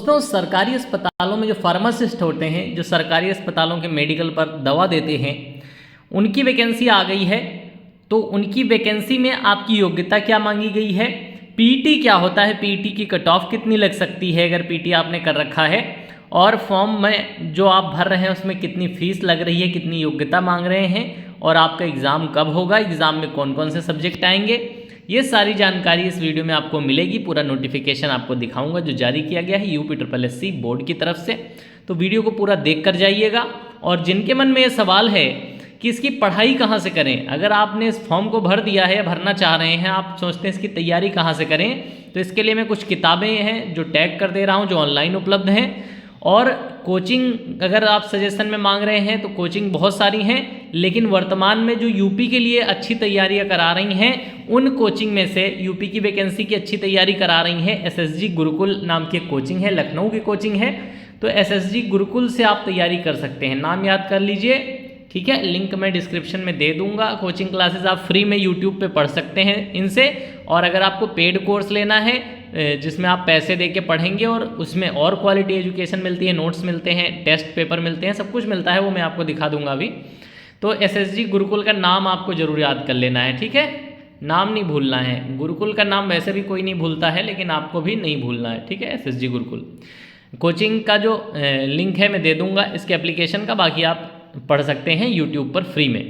दोस्तों सरकारी अस्पतालों में जो फार्मासिस्ट होते हैं, जो सरकारी अस्पतालों के मेडिकल पर दवा देते हैं, उनकी वैकेंसी आ गई है। तो उनकी वैकेंसी में आपकी योग्यता क्या मांगी गई है, पीटी क्या होता है, पीटी की कट ऑफ कितनी लग सकती है अगर पीटी आपने कर रखा है, और फॉर्म में जो आप भर रहे हैं उसमें कितनी फीस लग रही है, कितनी योग्यता मांग रहे हैं, और आपका एग्ज़ाम कब होगा, एग्ज़ाम में कौन कौन से सब्जेक्ट आएंगे, ये सारी जानकारी इस वीडियो में आपको मिलेगी। पूरा नोटिफिकेशन आपको दिखाऊंगा जो जारी किया गया है UPSSC बोर्ड की तरफ से। तो वीडियो को पूरा देख कर जाइएगा। और जिनके मन में ये सवाल है कि इसकी पढ़ाई कहाँ से करें, अगर आपने इस फॉर्म को भर दिया है, भरना चाह रहे हैं, आप सोचते हैं इसकी तैयारी कहाँ से करें, तो इसके लिए मैं कुछ किताबें हैं जो टैग कर दे रहा हूँ, जो ऑनलाइन उपलब्ध हैं। और कोचिंग अगर आप सजेशन में मांग रहे हैं तो कोचिंग बहुत सारी हैं, लेकिन वर्तमान में जो यूपी के लिए अच्छी तैयारियां करा रही हैं, उन कोचिंग में से यूपी की वैकेंसी की अच्छी तैयारी करा रही हैं SSG गुरुकुल नाम की कोचिंग है, लखनऊ की कोचिंग है। तो SSG गुरुकुल से आप तैयारी कर सकते हैं, नाम याद कर लीजिए, ठीक है। लिंक मैं डिस्क्रिप्शन में दे दूंगा। कोचिंग क्लासेस आप फ्री में यूट्यूब पे पढ़ सकते हैं इनसे। और अगर आपको पेड कोर्स लेना है जिसमें आप पैसे दे के पढ़ेंगे और उसमें और क्वालिटी एजुकेशन मिलती है, नोट्स मिलते हैं, टेस्ट पेपर मिलते हैं, सब कुछ मिलता है, वो मैं आपको दिखा दूंगा अभी। तो SSG गुरुकुल का नाम आपको जरूर याद कर लेना है, ठीक है, नाम नहीं भूलना है। गुरुकुल का नाम वैसे भी कोई नहीं भूलता है, लेकिन आपको भी नहीं भूलना है, ठीक है। SSG गुरुकुल कोचिंग का जो लिंक है मैं दे दूंगा इसके एप्लीकेशन का, बाकी आप पढ़ सकते हैं यूट्यूब पर फ्री में।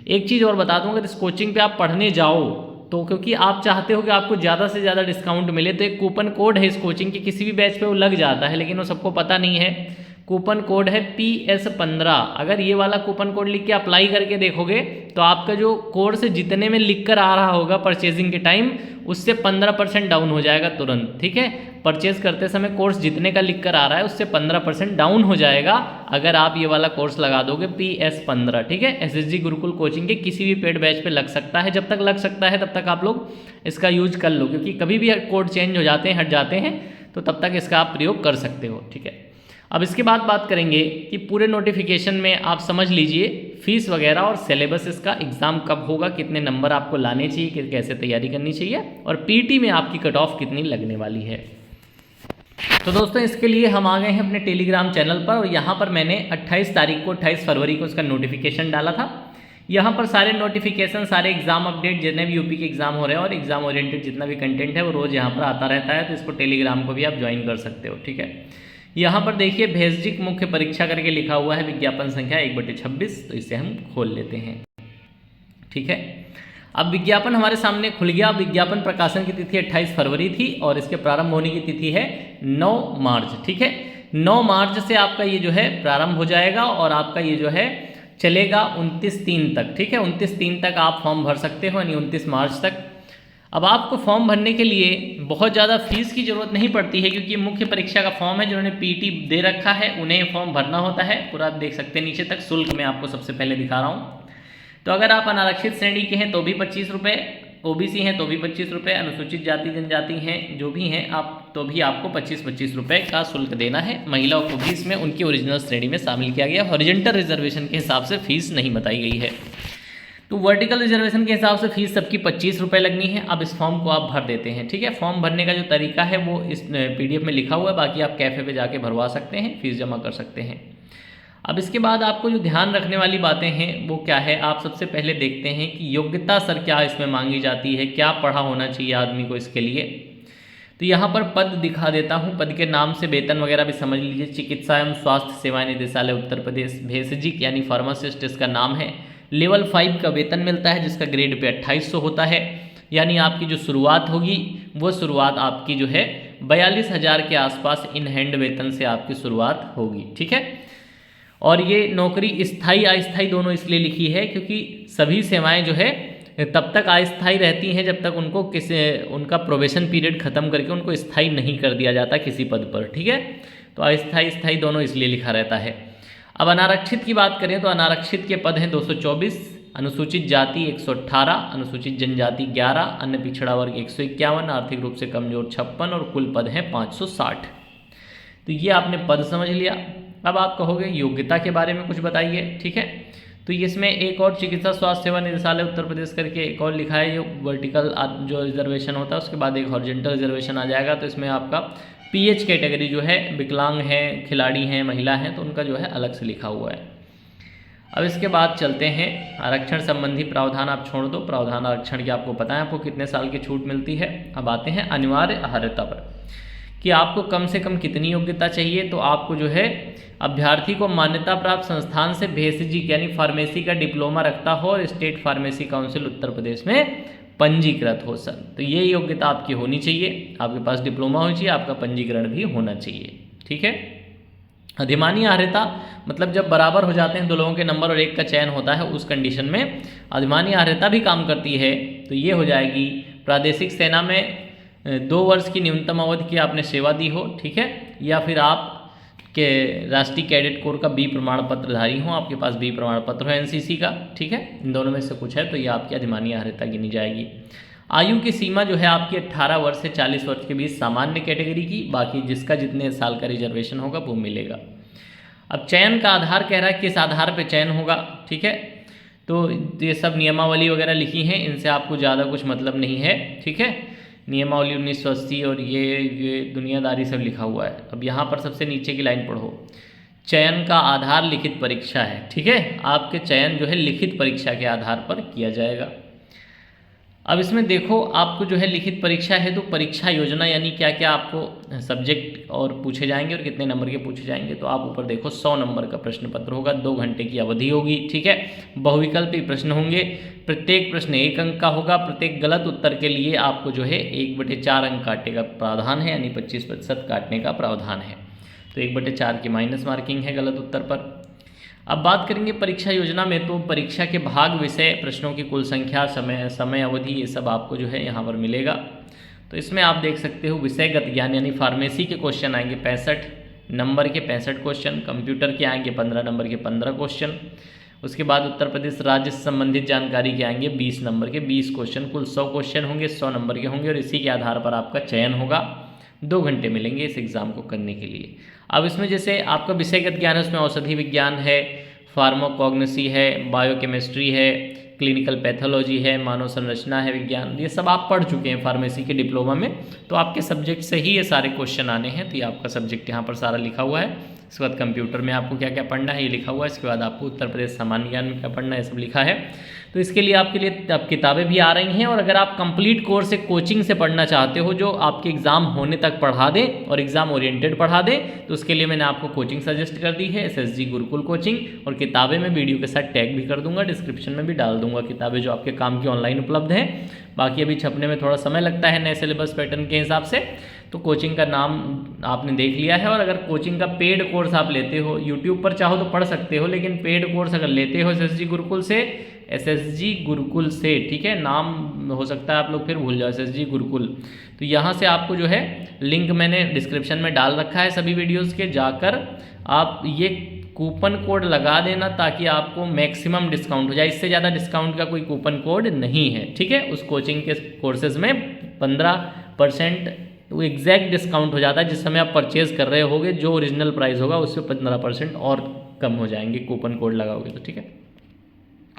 एक चीज़ और बता दूंगा, इस कोचिंग पे आप पढ़ने जाओ तो क्योंककि आप चाहते हो कि आपको ज़्यादा से ज़्यादा डिस्काउंट मिले, तो एक कूपन कोड है इस कोचिंग के, किसी भी बैच पे वो लग जाता है, लेकिन वो सबको पता नहीं है। कूपन कोड है PS15। अगर ये वाला कूपन कोड लिख के अप्लाई करके देखोगे तो आपका जो कोर्स जितने में लिख कर आ रहा होगा परचेजिंग के टाइम, उससे 15% डाउन हो जाएगा तुरंत, ठीक है। परचेज करते समय कोर्स जितने का लिख कर आ रहा है उससे 15% डाउन हो जाएगा अगर आप ये वाला कोर्स लगा दोगे PS15, ठीक है। SSG गुरुकुल कोचिंग के किसी भी पेड बैच पे लग सकता है, जब तक लग सकता है तब तक आप लोग इसका यूज कर लो, क्योंकि कभी भी कोड चेंज हो जाते हैं, हट जाते हैं, तो तब तक इसका आप प्रयोग कर सकते हो, ठीक है। अब इसके बाद बात करेंगे कि पूरे नोटिफिकेशन में आप समझ लीजिए फीस वगैरह और सिलेबस, इसका एग्ज़ाम कब होगा, कितने नंबर आपको लाने चाहिए, कैसे तैयारी करनी चाहिए, और पीटी में आपकी कट ऑफ कितनी लगने वाली है। तो दोस्तों इसके लिए हम आ गए हैं अपने टेलीग्राम चैनल पर, और यहाँ पर मैंने 28 फरवरी को इसका नोटिफिकेशन डाला था। यहाँ पर सारे नोटिफिकेशन, सारे एग्जाम अपडेट, जितने भी यूपी के एग्जाम हो रहे हैं और एग्जाम ओरिएंटेड जितना भी कंटेंट है वो रोज़ यहाँ पर आता रहता है, तो इसको टेलीग्राम को भी आप ज्वाइन कर सकते हो, ठीक है। यहाँ पर देखिए भेषजिक मुख्य परीक्षा करके लिखा हुआ है, विज्ञापन संख्या 1/26, तो इसे हम खोल लेते हैं, ठीक है। अब विज्ञापन हमारे सामने खुल गया। विज्ञापन प्रकाशन की तिथि 28 फरवरी थी और इसके प्रारंभ होने की तिथि है 9 मार्च, ठीक है। 9 मार्च से आपका ये जो है प्रारंभ हो जाएगा और आपका ये जो है चलेगा 29/3 तक, ठीक है। 29/3 तक आप फॉर्म भर सकते हो, यानी 29 मार्च तक। अब आपको फॉर्म भरने के लिए बहुत ज़्यादा फीस की ज़रूरत नहीं पड़ती है, क्योंकि मुख्य परीक्षा का फॉर्म है, जिन्होंने पीटी दे रखा है उन्हें फॉर्म भरना होता है। पूरा आप देख सकते हैं नीचे तक, शुल्क मैं आपको सबसे पहले दिखा रहा हूँ। तो अगर आप अनारक्षित श्रेणी के हैं तो भी 25 रुपये, OBC हैं तो भी 25 रुपये, अनुसूचित जाति जनजाति हैं जो भी हैं आप, तो भी आपको 25 रुपये का शुल्क देना है। महिलाओं को भी इसमें उनकी ओरिजिनल श्रेणी में शामिल किया गया। हॉरिजॉन्टल रिजर्वेशन के हिसाब से फीस नहीं बताई गई है, तो वर्टिकल रिजर्वेशन के हिसाब से फीस सबकी 25 रुपये लगनी है। अब इस फॉर्म को आप भर देते हैं, ठीक है। फॉर्म भरने का जो तरीका है वो इस PDF में लिखा हुआ है, बाकी आप कैफ़े पे जाके भरवा सकते हैं, फीस जमा कर सकते हैं। अब इसके बाद आपको जो ध्यान रखने वाली बातें हैं वो क्या है, आप सबसे पहले देखते हैं कि योग्यता सर क्या इसमें मांगी जाती है, क्या पढ़ा होना चाहिए आदमी को इसके लिए। तो यहाँ पर पद दिखा देता हूँ, पद के नाम से वेतन वगैरह भी समझ लीजिए। चिकित्सा एवं स्वास्थ्य सेवाएं निदेशालय उत्तर प्रदेश, भेषजिक यानी फार्मासिस्ट इसका नाम है। लेवल 5 का वेतन मिलता है, जिसका ग्रेड पे 2800 होता है, यानी आपकी जो शुरुआत होगी वो शुरुआत आपकी जो है 42,000 के आसपास इन हैंड वेतन से आपकी शुरुआत होगी, ठीक है। और ये नौकरी स्थायी अस्थायी दोनों इसलिए लिखी है क्योंकि सभी सेवाएं जो है तब तक अस्थायी रहती हैं जब तक उनको उनका प्रोबेशन पीरियड खत्म करके उनको स्थायी नहीं कर दिया जाता किसी पद पर, ठीक है। तो अस्थायी स्थायी दोनों इसलिए लिखा रहता है। अब अनारक्षित की बात करें तो अनारक्षित के पद हैं 224, अनुसूचित जाति 118, अनुसूचित जनजाति 11, अन्य पिछड़ा वर्ग 151, आर्थिक रूप से कमजोर 56 और कुल पद हैं 560। तो ये आपने पद समझ लिया। अब आप कहोगे योग्यता के बारे में कुछ बताइए, ठीक है। तो इसमें एक और चिकित्सा स्वास्थ्य सेवा निदेशालय उत्तर प्रदेश करके एक और लिखा है, जो वर्टिकल जो रिजर्वेशन होता है उसके बाद एक हॉरिजॉन्टल रिजर्वेशन आ जाएगा, तो इसमें आपका PH कैटेगरी जो है विकलांग है, खिलाड़ी हैं, महिला हैं, तो उनका जो है अलग से लिखा हुआ है। अब इसके बाद चलते हैं आरक्षण संबंधी प्रावधान आप छोड़ दो, प्रावधान आरक्षण की आपको पता है आपको कितने साल की छूट मिलती है। अब आते हैं अनिवार्य अर्हता पर कि आपको कम से कम कितनी योग्यता चाहिए। तो आपको जो है अभ्यर्थी को मान्यता प्राप्त संस्थान से भेषजी यानी फार्मेसी का डिप्लोमा रखता हो और state pharmacy council Uttar Pradesh में पंजीकृत हो सर। तो ये योग्यता आपकी होनी चाहिए, आपके पास डिप्लोमा होनी चाहिए, आपका पंजीकरण भी होना चाहिए। ठीक है। अधिमानी अर्हता मतलब जब बराबर हो जाते हैं दो लोगों के नंबर और एक का चयन होता है, उस कंडीशन में अधिमानी अर्हता भी काम करती है। तो ये हो जाएगी प्रादेशिक सेना में 2 वर्ष की न्यूनतम अवधि की आपने सेवा दी हो, ठीक है, या फिर आप के राष्ट्रीय कैडेट कोर का B प्रमाण पत्रधारी हो, आपके पास B प्रमाण पत्र हो NCC का, ठीक है, इन दोनों में से कुछ है तो ये आपकी अधिमानी अर्हता गिनी जाएगी। आयु की सीमा जो है आपकी 18 वर्ष से 40 वर्ष के बीच सामान्य कैटेगरी की, बाकी जिसका जितने साल का रिजर्वेशन होगा वो मिलेगा। अब चयन का आधार कह रहा है किस आधार पर चयन होगा, ठीक है, तो ये सब नियमावली वगैरह लिखी हैं, इनसे आपको ज़्यादा कुछ मतलब नहीं है, ठीक है। नियमावली 1980 और ये दुनियादारी सब लिखा हुआ है। अब यहाँ पर सबसे नीचे की लाइन पढ़ो, चयन का आधार लिखित परीक्षा है, ठीक है, आपके चयन जो है लिखित परीक्षा के आधार पर किया जाएगा। अब इसमें देखो आपको जो है लिखित परीक्षा है तो परीक्षा योजना यानी क्या क्या आपको सब्जेक्ट और पूछे जाएंगे और कितने नंबर के पूछे जाएंगे। तो आप ऊपर देखो 100 नंबर का प्रश्न पत्र होगा, 2 घंटे की अवधि होगी, ठीक है, बहुविकल्पी प्रश्न होंगे, प्रत्येक प्रश्न 1 अंक का होगा, प्रत्येक गलत उत्तर के लिए आपको जो है 1/4 अंक काटने का प्रावधान है, यानी 25% काटने का प्रावधान है। तो 1/4 की माइनस मार्किंग है गलत उत्तर पर। अब बात करेंगे परीक्षा योजना में, तो परीक्षा के भाग, विषय, प्रश्नों की कुल संख्या, समय अवधि, ये सब आपको जो है यहाँ पर मिलेगा। तो इसमें आप देख सकते हो विषयगत ज्ञान यानी फार्मेसी के क्वेश्चन आएंगे 65 नंबर के 65 क्वेश्चन, कंप्यूटर के आएंगे 15 नंबर के 15 क्वेश्चन, उसके बाद उत्तर प्रदेश राज्य से संबंधित जानकारी के आएंगे 20 नंबर के 20 क्वेश्चन, कुल 100 क्वेश्चन होंगे, 100 नंबर के होंगे और इसी के आधार पर आपका चयन होगा। 2 घंटे मिलेंगे इस एग्ज़ाम को करने के लिए। अब इसमें जैसे आपका विषयगत ज्ञान है, उसमें औषधि विज्ञान है, फार्माकोग्नोसी है, बायोकेमिस्ट्री है, क्लिनिकल पैथोलॉजी है, मानव संरचना है विज्ञान, ये सब आप पढ़ चुके हैं फार्मेसी के डिप्लोमा में, तो आपके सब्जेक्ट से ही ये सारे क्वेश्चन आने हैं। तो ये आपका सब्जेक्ट यहाँ पर सारा लिखा हुआ है। इसके बाद कंप्यूटर में आपको क्या क्या पढ़ना है ये लिखा हुआ है। इसके बाद आपको उत्तर प्रदेश सामान्य ज्ञान में क्या पढ़ना है, सब लिखा है। तो इसके लिए आपके लिए अब किताबें भी आ रही हैं, और अगर आप कंप्लीट कोर्स एक कोचिंग से पढ़ना चाहते हो जो आपके एग्ज़ाम होने तक पढ़ा दे और एग्ज़ाम ओरिएंटेड पढ़ा दे, तो उसके लिए मैंने आपको कोचिंग सजेस्ट कर दी है, SSG गुरुकुल कोचिंग। और किताबें मैं वीडियो के साथ टैग भी कर दूंगा, डिस्क्रिप्शन में भी डाल दूंगा किताबें जो आपके काम की ऑनलाइन उपलब्ध हैं। बाकी अभी छपने में थोड़ा समय लगता है नए सिलेबस पैटर्न के हिसाब से। तो कोचिंग का नाम आपने देख लिया है, और अगर कोचिंग का पेड कोर्स आप लेते हो, यूट्यूब पर चाहो तो पढ़ सकते हो, लेकिन पेड कोर्स अगर लेते हो SSG गुरुकुल से, ठीक है, नाम हो सकता है आप लोग फिर भूल जाओ, SSG गुरुकुल। तो यहाँ से आपको जो है लिंक मैंने डिस्क्रिप्शन में डाल रखा है सभी वीडियोज़ के, जाकर आप ये कूपन कोड लगा देना ताकि आपको मैक्सिमम डिस्काउंट हो जाए। इससे ज़्यादा डिस्काउंट का कोई कूपन कोड नहीं है, ठीक है। उस कोचिंग के कोर्सेज में 15% वो एग्जैक्ट डिस्काउंट हो जाता है जिस समय आप परचेज़ कर रहे होगे, जो ओरिजिनल प्राइस होगा उससे 15% और कम हो जाएंगे कूपन कोड लगाओगे तो, ठीक है।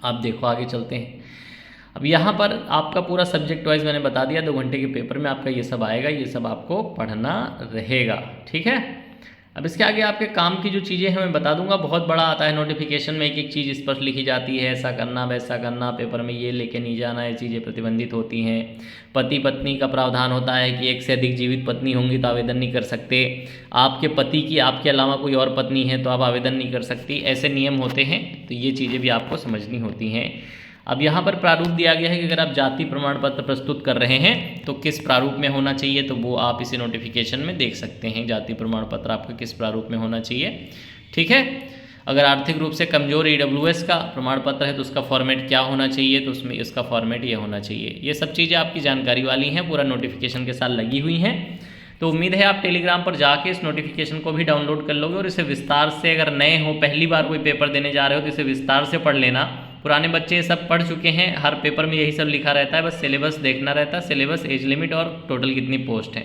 आप देखो आगे चलते हैं। अब यहाँ पर आपका पूरा सब्जेक्ट वाइज मैंने बता दिया, 2 घंटे के पेपर में आपका ये सब आएगा, ये सब आपको पढ़ना रहेगा, ठीक है। अब इसके आगे आपके काम की जो चीज़ें हैं मैं बता दूंगा। बहुत बड़ा आता है नोटिफिकेशन में, एक एक चीज़ स्पष्ट लिखी जाती है, ऐसा करना वैसा करना, पेपर में ये लेके नहीं जाना, ये चीज़ें प्रतिबंधित होती हैं। पति पत्नी का प्रावधान होता है कि एक से अधिक जीवित पत्नी होंगी तो आवेदन नहीं कर सकते, आपके पति की आपके अलावा कोई और पत्नी है तो आप आवेदन नहीं कर सकती, ऐसे नियम होते हैं। तो ये चीज़ें भी आपको समझनी होती हैं। अब यहाँ पर प्रारूप दिया गया है कि अगर आप जाति प्रमाण पत्र प्रस्तुत कर रहे हैं तो किस प्रारूप में होना चाहिए, तो वो आप इसी नोटिफिकेशन में देख सकते हैं, जाति प्रमाण पत्र आपका किस प्रारूप में होना चाहिए, ठीक है। अगर आर्थिक रूप से कमज़ोर EWS का प्रमाण पत्र है तो उसका फॉर्मेट क्या होना चाहिए, तो उसमें इसका फॉर्मेट ये होना चाहिए। ये सब चीज़ें आपकी जानकारी वाली हैं, पूरा नोटिफिकेशन के साथ लगी हुई हैं। तो उम्मीद है आप टेलीग्राम पर जाके इस नोटिफिकेशन को भी डाउनलोड कर लोगे और इसे विस्तार से, अगर नए हो, पहली बार कोई पेपर देने जा रहे हो तो इसे विस्तार से पढ़ लेना। पुराने बच्चे सब पढ़ चुके हैं, हर पेपर में यही सब लिखा रहता है, बस सिलेबस देखना रहता है, सिलेबस, एज लिमिट और टोटल कितनी पोस्ट है,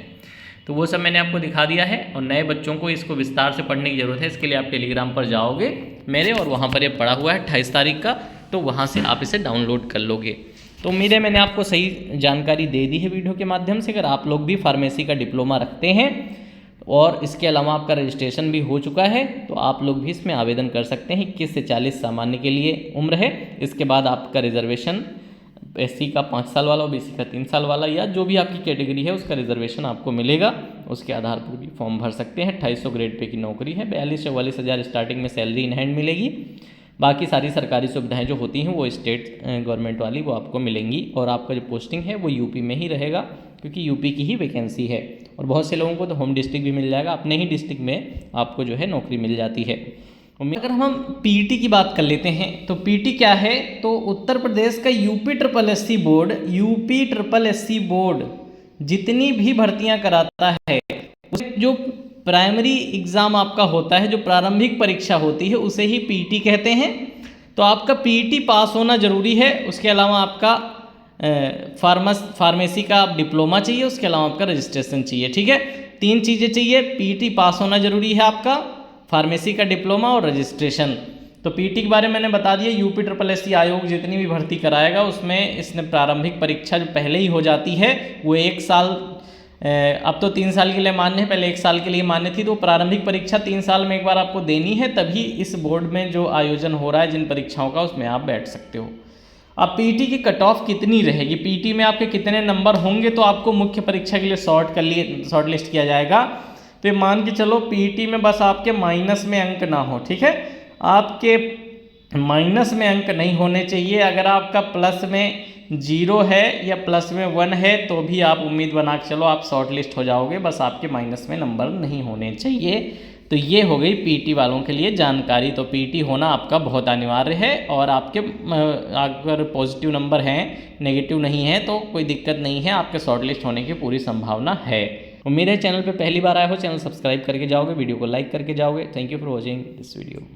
तो वो सब मैंने आपको दिखा दिया है। और नए बच्चों को इसको विस्तार से पढ़ने की ज़रूरत है, इसके लिए आप टेलीग्राम पर जाओगे मेरे, और वहाँ पर ये पड़ा हुआ है 28 तारीख का, तो वहाँ से आप इसे डाउनलोड कर लोगे। तो उम्मीद है मैंने आपको सही जानकारी दे दी है वीडियो के माध्यम से। अगर आप लोग भी फार्मेसी का डिप्लोमा रखते हैं और इसके अलावा आपका रजिस्ट्रेशन भी हो चुका है, तो आप लोग भी इसमें आवेदन कर सकते हैं। 21 से 40 सामान्य के लिए उम्र है। इसके बाद आपका रिजर्वेशन एससी का 5 साल वाला, ओबीसी का 3 साल वाला, या जो भी आपकी कैटेगरी है उसका रिजर्वेशन आपको मिलेगा। उसके आधार पर भी फॉर्म भर सकते हैं। 2800 ग्रेड पे की नौकरी है। 42-44 हज़ार स्टार्टिंग में सैलरी इन हैंड मिलेगी। बाकी सारी सरकारी सुविधाएं जो होती हैं वो स्टेट गवर्नमेंट वाली वो आपको मिलेंगी। और आपका जो पोस्टिंग है वो यूपी में ही रहेगा, क्योंकि यूपी की ही वैकेंसी है। और बहुत से लोगों को तो होम डिस्ट्रिक्ट भी मिल जाएगा, अपने ही डिस्ट्रिक्ट में आपको जो है नौकरी मिल जाती है। अगर हम पीटी की बात कर लेते हैं तो पीटी क्या है, तो उत्तर प्रदेश का यूपी ट्रिपल एससी बोर्ड जितनी भी भर्तियां कराता है, जो प्राइमरी एग्ज़ाम आपका होता है, जो प्रारंभिक परीक्षा होती है, उसे ही पीटी कहते हैं। तो आपका पीटी पास होना ज़रूरी है। उसके अलावा आपका फार्मेसी का डिप्लोमा चाहिए। उसके अलावा आपका रजिस्ट्रेशन चाहिए। ठीक है, 3 चीज़ें चाहिए। पीटी पास होना ज़रूरी है आपका, फार्मेसी का डिप्लोमा और रजिस्ट्रेशन। तो पीटी के बारे में मैंने बता दिया। यूपी ट्रिपल एससी आयोग जितनी भी भर्ती कराएगा उसमें इसने प्रारंभिक परीक्षा जो पहले ही हो जाती है वो 1 साल, अब तो 3 साल के लिए मान्य है, पहले 1 साल के लिए मान्य थी। तो प्रारंभिक परीक्षा 3 साल में एक बार आपको देनी है, तभी इस बोर्ड में जो आयोजन हो रहा है जिन परीक्षाओं का, उसमें आप बैठ सकते हो। अब पीटी की कट ऑफ कितनी रहेगी, पीटी में आपके कितने नंबर होंगे, तो आपको मुख्य परीक्षा के लिए शॉर्ट लिस्ट किया जाएगा। तो मान के चलो पीटी में बस आपके माइनस में अंक ना हो। ठीक है, आपके माइनस में अंक नहीं होने चाहिए। अगर आपका प्लस में 0 है या प्लस में 1 है तो भी आप उम्मीद बना के चलो आप शॉर्ट लिस्ट हो जाओगे। बस आपके माइनस में नंबर नहीं होने चाहिए। तो ये हो गई पीटी वालों के लिए जानकारी। तो पीटी होना आपका बहुत अनिवार्य है। और आपके अगर पॉजिटिव नंबर हैं, नेगेटिव नहीं है, तो कोई दिक्कत नहीं है, आपके शॉर्ट लिस्ट होने की पूरी संभावना है। उम्मीद है चैनल पे पहली बार आए हो, चैनल सब्सक्राइब करके जाओगे, वीडियो को लाइक करके जाओगे। Thank you for watching this video.